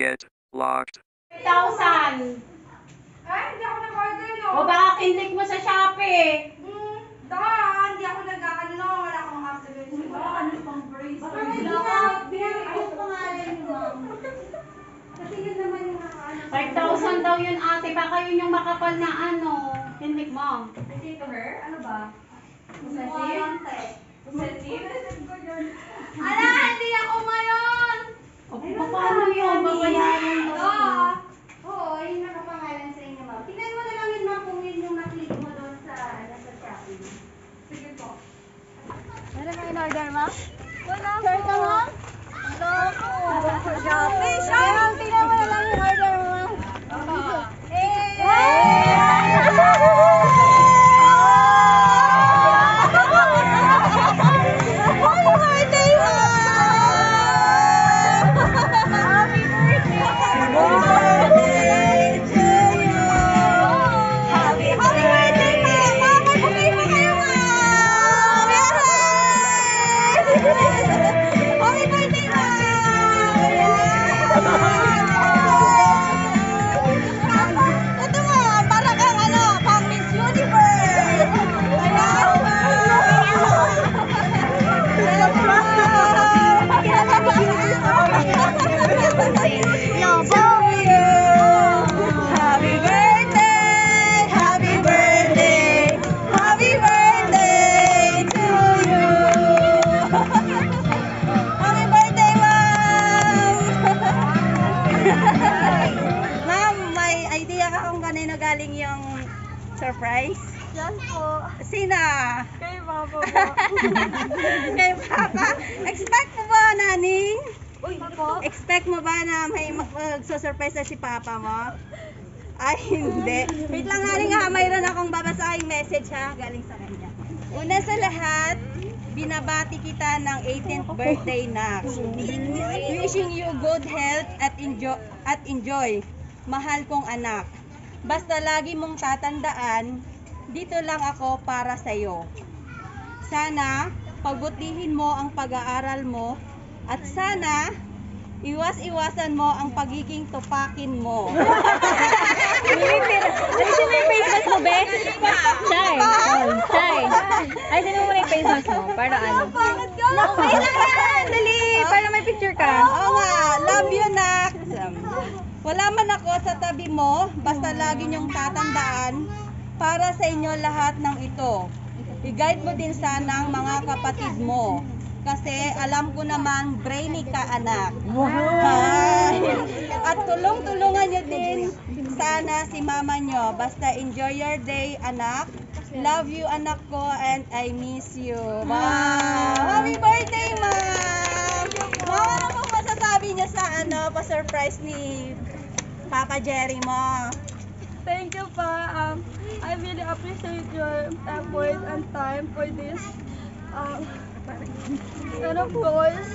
get locked. 1,000. Ay, hindi ako nag-order, no? O baka kinlik mo sa Shopee. Hindi ako nag-ano. Wala akong activation. Wala ano pang brace. Baka hindi na. Anong pangalan niyo, ma'am? Kasi yun naman yung ano. 5,000 daw yun, ate. Baka yun yung makapal na ano. Kinlik mo. Say to her? Ano ba? Possessive? Ala, hindi ako mayon! O paano yun? Babayaran daw. Oo, yun nakapangalan sa inyo, ma'am. Tingnan mo na lang yun, ma'am, kung yun yung naklik mo doon sa Shopee. Sige po. Meron kang in-order, ma'am? Wala po. Sure ka, ma'am? Wala po. Shopee, Shopee! Tingnan mo na lang yung order mo, ma'am. Galing yung surprise? Yan po. Sina? Kay Papa po. Kay Papa? Expect mo ba, Naning? Uy, po? Expect mo ba na may magsusurprise na si Papa mo? Ay, hindi. Wait lang, Naning ha. Mayroon akong babasahing message ha. Galing sa kanya. Una sa lahat, binabati kita ng 18th birthday na. Wishing you good health at enjoy. Mahal kong anak. Basta lagi mong tatandaan, dito lang ako para sa'yo. Sana, pagbutihin mo ang pag-aaral mo at sana, iwas-iwasan mo ang pagiging tupakin mo. Ayusin mo yung face mask mo, be? Chay. Chay. Ayusin mo muna yung face mask mo. Para ano? Okay lang yan! Dali! Para may picture ka. Oo nga, love you, nak! Wala man ako sa tabi mo, basta lagi niyong tatandaan, para sa inyo lahat ng ito. I-guide mo din sana ang mga kapatid mo. Kasi alam ko naman, brainy ka, anak. Hi. At tulong-tulungan niyo din sana si mama niyo. Basta enjoy your day, anak. Love you, anak ko, and I miss you. Wow! Happy birthday, ma'am! Ma'am, ano po masasabi niyo sa pa-surprise ni Papa Jerry mo? Thank you pa. I really appreciate your effort and time for this. And of course,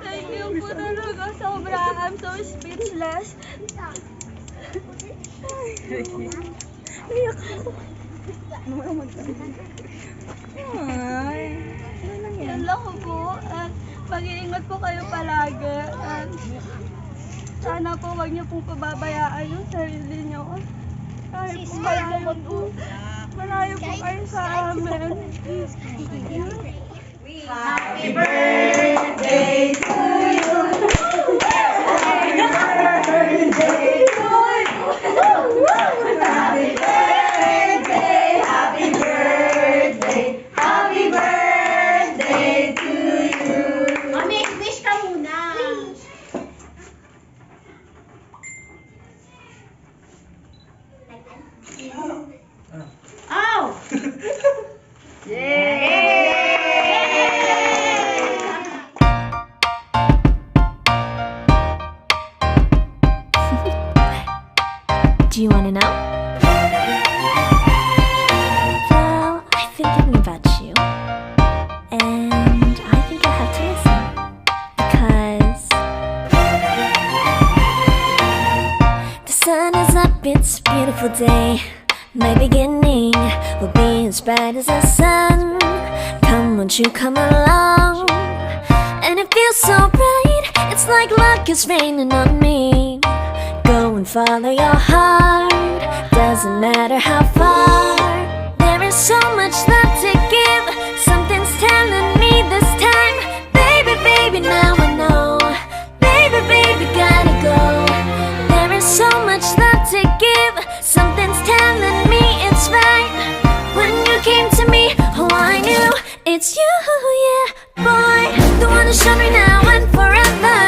thank you po talaga sobra. I'm so speechless. Ay, Yan lang po. At mag-iingat po kayo palagi. At sana po wag niyo pong pababayaan yung sarili niyo. Kahit po malayo po kayo sa amin. Happy birthday to you. Happy birthday to you. Happy birthday, happy birthday, happy birthday to you. Mami, wish ka muna. Ow! Do you want to know? Well, I've been thinking about you. And I think you'll have to listen. Because the sun is up, it's a beautiful day. My beginning will be as bright as the sun. Come, won't you come along? And it feels so right, it's like luck is raining on me. Go and follow your heart, doesn't matter how far. There is so much love to give, something's telling me this time. Baby, baby, now I know. Baby, baby, gotta go. There is so much love to give, something's telling me it's right. When you came to me, oh I knew it's you, yeah, boy. The one who showed me now and forever.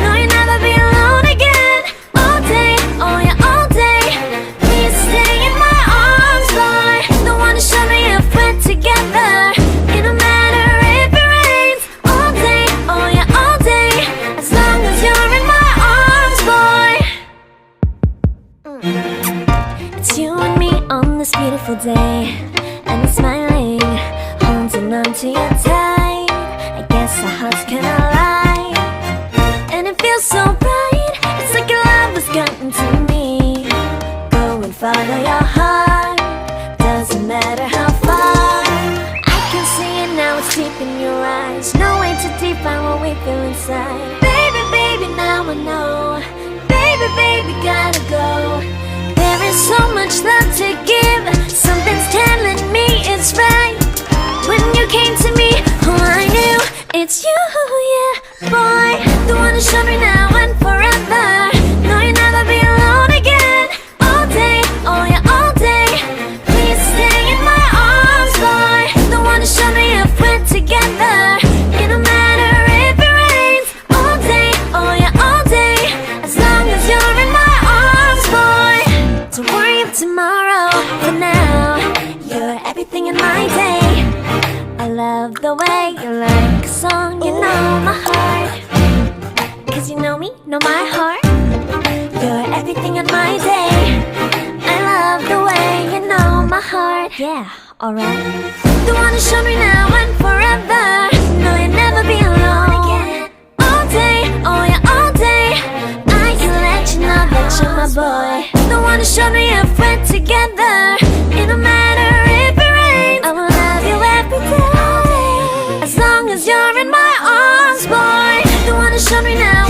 No, you'll never be alone again. All day, oh yeah, all day. Please stay in my arms, boy. The one who showed me if we're together. It don't matter if it rains. All day, oh yeah, all day. As long as you're in my arms, boy. It's you and me on this beautiful day, and I'm smiling, holding on to you tight. I guess our hearts cannot lie, and it feels so bright. It's like your love has gotten to me. Go and follow your heart, doesn't matter how far. I can see it now, it's deep in your eyes. No way to define what we feel inside. Baby, baby, now I know. Baby, baby, gotta go. There is so much love to give, something's telling me it's right. When you came to me, oh I knew it's you, yeah, boy. The one who showed me now and forever. No, you'll never be alone again. All day, oh yeah, all day. Please stay in my arms, boy. The one who showed me if we're together. It don't matter if it rains. All day, oh yeah, all day. As long as you're in my arms, boy. Don't worry of tomorrow, for now you're everything in my day. I love the way you like a song, you know my heart. Cause you know me, know my heart. You're everything in my day. I love the way you know my heart. Yeah, alright. The one who showed me now and forever. No, you'll never be alone again. All day, oh yeah, all day. I can let you know that you're my boy. The one who showed me if we're together. It don't matter if it rains. I will love you every day. As long as you're in my arms, boy. The one who showed me now